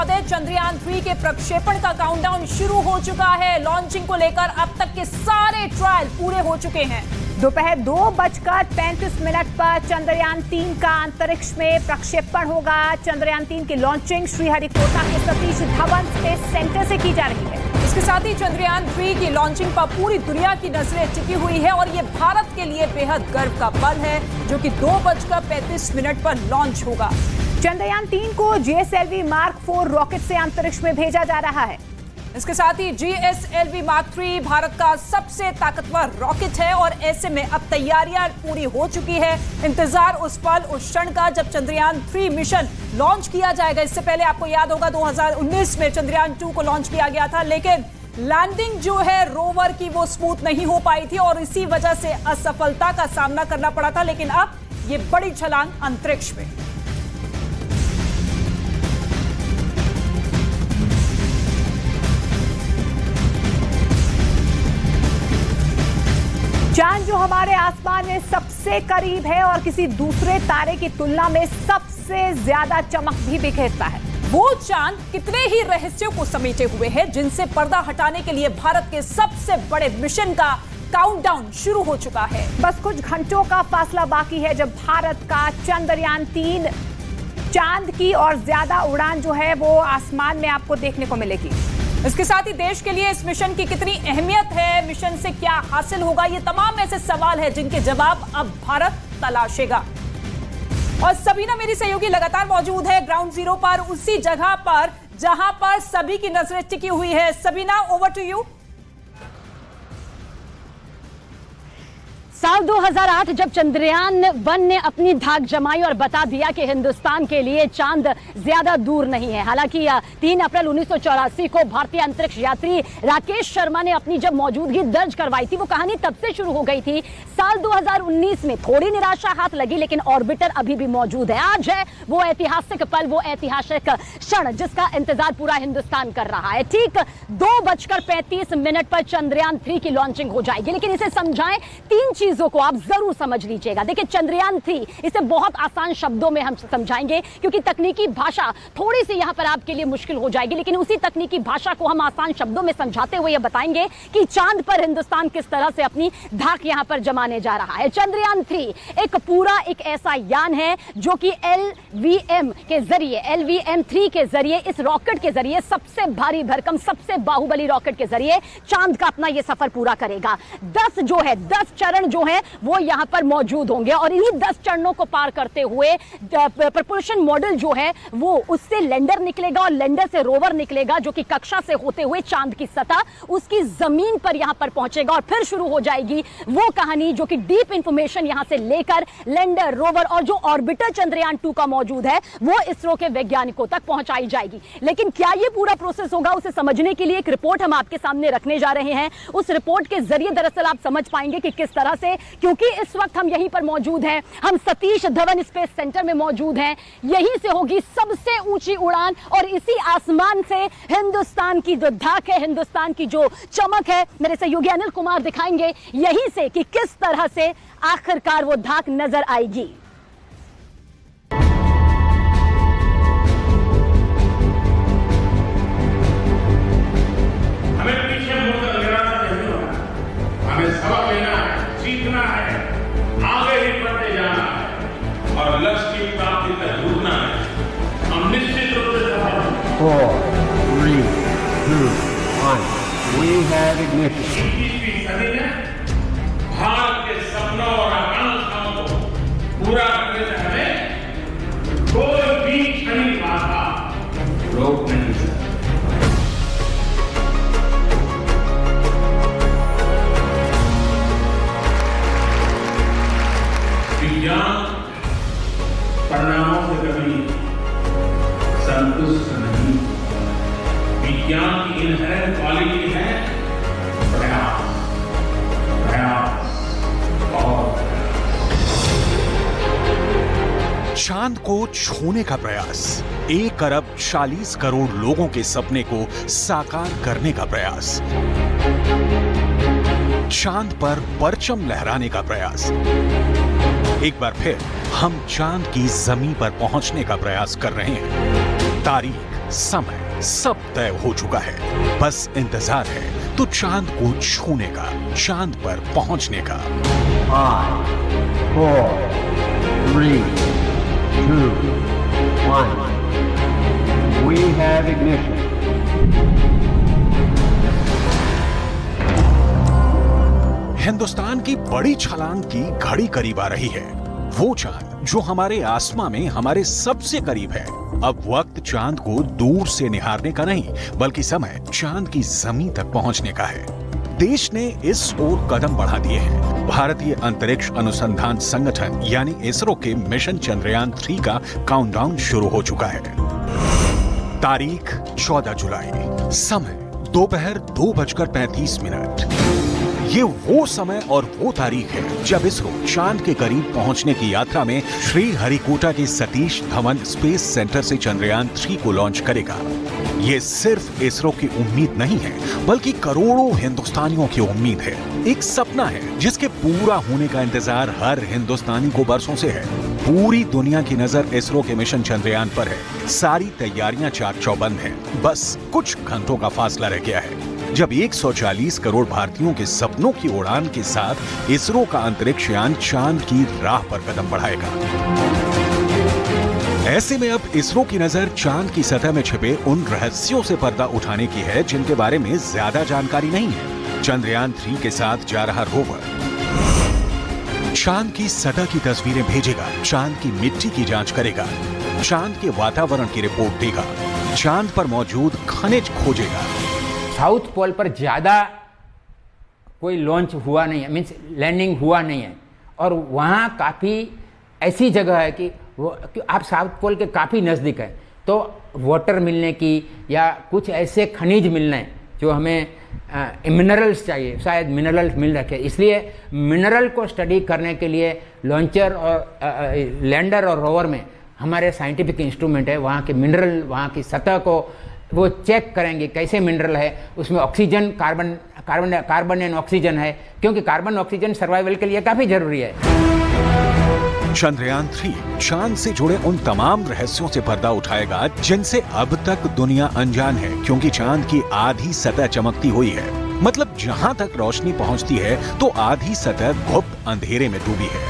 बता दें, चंद्रयान 3 के प्रक्षेपण का काउंटडाउन शुरू हो चुका है। लॉन्चिंग को लेकर अब तक के सारे ट्रायल पूरे हो चुके हैं। दोपहर 2:35 पर चंद्रयान 3 का अंतरिक्ष में प्रक्षेपण होगा। चंद्रयान 3 की लॉन्चिंग श्रीहरिकोटा के सतीश धवन स्पेस सेंटर से की जा रही है। इसके साथ ही चंद्रयान 3 की लॉन्चिंग पर पूरी दुनिया की नजरें टिकी हुई है और ये भारत के लिए बेहद गर्व का पल है, जो कि 2:35 पर लॉन्च होगा। चंद्रयान 3 को GSLV Mark 4 रॉकेट से अंतरिक्ष में भेजा जा रहा है। इसके साथ ही GSLV Mark 3 भारत का सबसे ताकतवर रॉकेट है और ऐसे में अब तैयारियां पूरी हो चुकी है। इंतजार उस पल, उस क्षण का जब चंद्रयान 3 मिशन लॉन्च किया जाएगा। इससे पहले आपको याद होगा 2019 में चंद्रयान 2 को लॉन्च किया गया था, लेकिन लैंडिंग जो है रोवर की वो स्मूथ नहीं हो पाई थी और इसी वजह से असफलता का सामना करना पड़ा था। लेकिन अब ये बड़ी छलांग अंतरिक्ष में। चांद जो हमारे आसमान में सबसे करीब है और किसी दूसरे तारे की तुलना में सबसे ज्यादा चमक भी बिखेरता है, वो चांद कितने ही रहस्यों को समेटे हुए है, जिनसे पर्दा हटाने के लिए भारत के सबसे बड़े मिशन का काउंटडाउन शुरू हो चुका है। बस कुछ घंटों का फासला बाकी है जब भारत का चंद्रयान 3 चांद की और ज्यादा उड़ान जो है वो आसमान में आपको देखने को मिलेगी। इसके साथ ही देश के लिए इस मिशन की कितनी अहमियत है, मिशन से क्या हासिल होगा, ये तमाम ऐसे सवाल हैं जिनके जवाब अब भारत तलाशेगा। और सबीना मेरी सहयोगी लगातार मौजूद है ग्राउंड जीरो पर, उसी जगह पर जहां पर सभी की नजरें टिकी हुई है। Sabina, over to you. साल 2008 जब चंद्रयान 1 ने अपनी धाक जमाई और बता दिया कि हिंदुस्तान के लिए चांद ज्यादा दूर नहीं है। हालांकि 3 अप्रैल 1984 को भारतीय अंतरिक्ष यात्री राकेश शर्मा ने अपनी जब मौजूदगी दर्ज करवाई थी, वो कहानी तब से शुरू हो गई थी। साल 2019 में थोड़ी निराशा हाथ लगी, लेकिन ऑर्बिटर अभी भी मौजूद है। आज है वो ऐतिहासिक पल, वो ऐतिहासिक क्षण जिसका इंतजार पूरा हिंदुस्तान कर रहा है। ठीक 2:35 पर चंद्रयान 3 की लॉन्चिंग हो जाएगी, लेकिन इसे समझाएं 3 चीजों को आप जरूर समझ लीजिएगा। देखिए, चंद्रयान 3 इसे बहुत आसान शब्दों में हम समझाएंगे, क्योंकि तकनीकी भाषा थोड़ी सी यहां पर आपके लिए मुश्किल हो जाएगी, लेकिन उसी तकनीकी भाषा को हम आसान शब्दों में समझाते हुए यह बताएंगे कि चांद पर हिंदुस्तान किस तरह से अपनी धाक यहां पर जमाने जा रहा है। चंद्रयान 3 एक ऐसा यान है जो कि LVM के जरिए, LVM-3 के जरिए, इस रॉकेट के जरिए, सबसे भारी भरकम, सबसे बाहुबली रॉकेट के जरिए चांद का अपना यह सफर पूरा करेगा। 10 चरण जो है वो यहां पर मौजूद होंगे और इन्हीं 10 चरणों को पार करते हुए प्रपल्शन मॉडल जो है वो उससे लैंडर निकलेगा और लैंडर से रोवर निकलेगा, जो कि कक्षा से होते हुए चांद की सतह, उसकी जमीन पर यहां पर पहुंचेगा और फिर शुरू हो जाएगी वो कहानी जो कि डीप इंफॉर्मेशन यहां से लेकर लैंडर, रोवर और जो ऑर्बिटर चंद्रयान 2 का मौजूद है वो इसरो के वैज्ञानिकों तक पहुंचाई जाएगी। लेकिन क्या ये पूरा प्रोसेस होगा, उसे समझने के लिए एक रिपोर्ट हम आपके सामने रखने जा रहे हैं। उस रिपोर्ट के जरिए दरअसल आप समझ पाएंगे कि किस तरह से, क्योंकि इस वक्त हम यहीं पर मौजूद हैं, हम सतीश धवन स्पेस सेंटर में मौजूद हैं, यहीं से होगी सबसे ऊंची उड़ान और इसी आसमान से हिंदुस्तान की जो धाक है, हिंदुस्तान की जो चमक है, मेरे सहयोगी अनिल कुमार दिखाएंगे यहीं से कि किस तरह से आखिरकार वो धाक नजर आएगी। सबक लेना है, सीखना है, आगे ही बढ़ते जाना है और लक्ष्य की प्राप्ति तक रुकना है। हम निश्चित रूप से सफल होंगे। 4, 3, 2, 1. We have ignition. 21वीं सदी में भारत के सपनों और आकांक्षाओं को पूरा करने से हमें कोई भी क्षणिक बाधा रोक नहीं सकता। विज्ञान परिणामों से कभी संतुष्ट नहीं। विज्ञान की इनहेरेंट क्वालिटी है प्रयास, प्रयास और चांद को छूने का प्रयास, 1 अरब 40 करोड़ लोगों के सपने को साकार करने का प्रयास, चांद पर परचम लहराने का प्रयास। एक बार फिर हम चांद की जमीन पर पहुंचने का प्रयास कर रहे हैं। तारीख समय सब तय हो चुका है। बस इंतजार है तो चांद को छूने का, चांद पर पहुंचने का। 5, 4, 3, 2, 1. We have ignition. हिंदुस्तान की बड़ी छलांग की घड़ी करीब आ रही है। वो चांद जो हमारे आसमां में हमारे सबसे करीब है। अब वक्त चांद को दूर से निहारने का नहीं, बल्कि समय चांद की जमीन तक पहुंचने का है। देश ने इस ओर कदम बढ़ा दिए हैं। भारतीय अंतरिक्ष अनुसंधान संगठन यानी इसरो के मिशन चंद्रयान 3 का काउंटडाउन शुरू हो चुका है। तारीख 14 जुलाई, समय दोपहर 2:35। ये वो समय और वो तारीख है जब इसरो चांद के करीब पहुंचने की यात्रा में श्रीहरिकोटा के सतीश धवन स्पेस सेंटर से चंद्रयान 3 को लॉन्च करेगा। ये सिर्फ इसरो की उम्मीद नहीं है, बल्कि करोड़ों हिंदुस्तानियों की उम्मीद है। एक सपना है जिसके पूरा होने का इंतजार हर हिंदुस्तानी को बरसों से है। पूरी दुनिया की नजर इसरो के मिशन चंद्रयान पर है। सारी तैयारियां चाक चौबंद हैं। बस कुछ घंटों का फासला रह गया है जब 140 करोड़ भारतीयों के सपनों की उड़ान के साथ इसरो का अंतरिक्ष यान चांद की राह पर कदम बढ़ाएगा। ऐसे में अब इसरो की नजर चांद की सतह में छिपे उन रहस्यों से पर्दा उठाने की है जिनके बारे में ज्यादा जानकारी नहीं है। चंद्रयान 3 के साथ जा रहा रोवर चांद की सतह की तस्वीरें भेजेगा, चांद की मिट्टी की जांच करेगा, चांद के वातावरण की रिपोर्ट देगा, चांद पर मौजूद खनिज खोजेगा। साउथ पोल पर ज़्यादा कोई लॉन्च हुआ नहीं है, मीन्स लैंडिंग हुआ नहीं है, और वहाँ काफ़ी ऐसी जगह है कि आप साउथ पोल के काफ़ी नज़दीक है, तो वाटर मिलने की या कुछ ऐसे खनिज मिलने जो हमें मिनरल्स चाहिए, शायद मिनरल्स मिल रखे। इसलिए मिनरल को स्टडी करने के लिए लॉन्चर और लैंडर और रोवर में हमारे साइंटिफिक इंस्ट्रूमेंट है, वहाँ के मिनरल, वहाँ की सतह को वो चेक करेंगे कैसे मिनरल है, उसमें ऑक्सीजन, कार्बन एंड ऑक्सीजन है, क्योंकि कार्बन ऑक्सीजन सर्वाइवल के लिए काफ़ी जरूरी है। चंद्रयान 3 चांद से जुड़े उन तमाम रहस्यों से पर्दा उठाएगा जिनसे अब तक दुनिया अनजान है, क्योंकि चांद की आधी सतह चमकती हुई है। मतलब जहां तक रोशनी पहुंचती है तो आधी सतह गुप्त अंधेरे में डूबी है।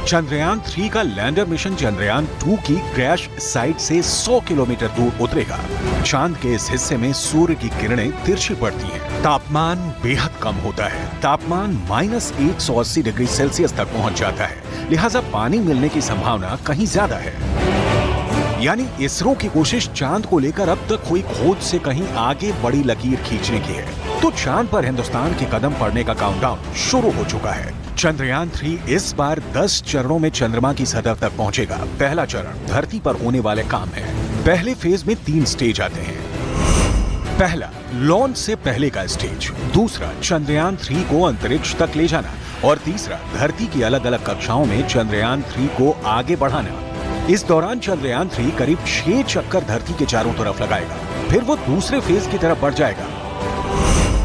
चंद्रयान 3 का लैंडर मिशन चंद्रयान 2 की क्रैश साइट से 100 किलोमीटर दूर उतरेगा। चांद के इस हिस्से में सूर्य की किरणें तिरछी पड़ती हैं। तापमान बेहद कम होता है। तापमान -180 डिग्री सेल्सियस तक पहुंच जाता है, लिहाजा पानी मिलने की संभावना कहीं ज्यादा है। यानी इसरो की कोशिश चांद को लेकर अब तक हुई खोज से कहीं आगे बड़ी लकीर खींचने की है। तो चांद पर हिंदुस्तान के कदम पड़ने का काउंटडाउन शुरू हो चुका है। चंद्रयान 3 इस बार 10 चरणों में चंद्रमा की सतह तक पहुंचेगा। पहला चरण धरती पर होने वाले काम है। पहले फेज में 3 स्टेज आते हैं। पहला, लॉन्च से पहले का स्टेज। दूसरा, चंद्रयान 3 को अंतरिक्ष तक ले जाना, और तीसरा, धरती की अलग अलग कक्षाओं में चंद्रयान 3 को आगे बढ़ाना। इस दौरान चंद्रयान 3 करीब 6 चक्कर धरती के चारों तरफ लगाएगा। फिर वो दूसरे फेज की तरफ बढ़ जाएगा।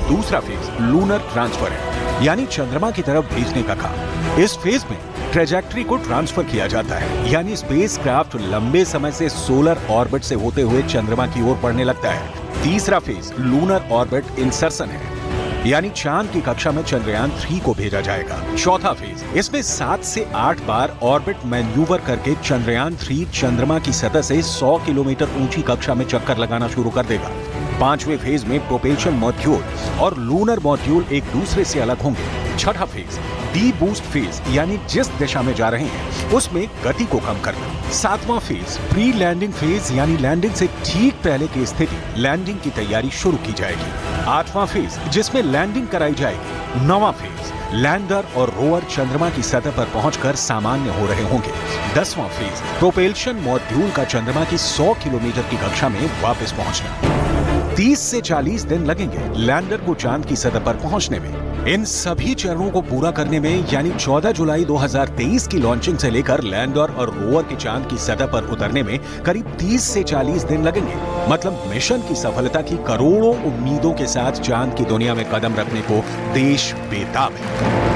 दूसरा फेज लूनर ट्रांसफर है, यानी चंद्रमा की तरफ भेजने का काम। इस फेज में ट्रेजेक्टरी को ट्रांसफर किया जाता है, यानी स्पेसक्राफ्ट लंबे समय से सोलर ऑर्बिट से होते हुए चंद्रमा की ओर बढ़ने लगता है। तीसरा फेज लूनर ऑर्बिट इंसर्शन है, यानी चांद की कक्षा में चंद्रयान 3 को भेजा जाएगा। चौथा फेज, इसमें 7 से 8 बार ऑर्बिट मैन्यूवर करके चंद्रयान 3 चंद्रमा की सतह से 100 किलोमीटर ऊंची कक्षा में चक्कर लगाना शुरू कर देगा। पांचवें फेज में प्रोपेल्शन मॉड्यूल और लूनर मॉड्यूल एक दूसरे से अलग होंगे। छठा फेज डी बूस्ट फेज, यानी जिस दिशा में जा रहे हैं उसमें गति को कम करना। सातवां फेज प्री लैंडिंग फेज, यानी लैंडिंग से ठीक पहले की स्थिति, लैंडिंग की तैयारी शुरू की जाएगी। आठवां फेज, जिसमें लैंडिंग कराई जाएगी। नौवां फेज, लैंडर और रोवर चंद्रमा की सतह पर पहुंचकर सामान्य हो रहे होंगे। 10वां फेज, प्रोपेल्शन मॉड्यूल का चंद्रमा की 100 किलोमीटर की कक्षा में वापस पहुंचना। 30 से 40 दिन लगेंगे लैंडर को चांद की सतह पर पहुंचने में। इन सभी चरणों को पूरा करने में, यानी 14 जुलाई 2023 की लॉन्चिंग से लेकर लैंडर और रोवर के चांद की सतह पर उतरने में करीब 30 से 40 दिन लगेंगे। मतलब मिशन की सफलता की करोड़ों उम्मीदों के साथ चांद की दुनिया में कदम रखने को देश बेताब है।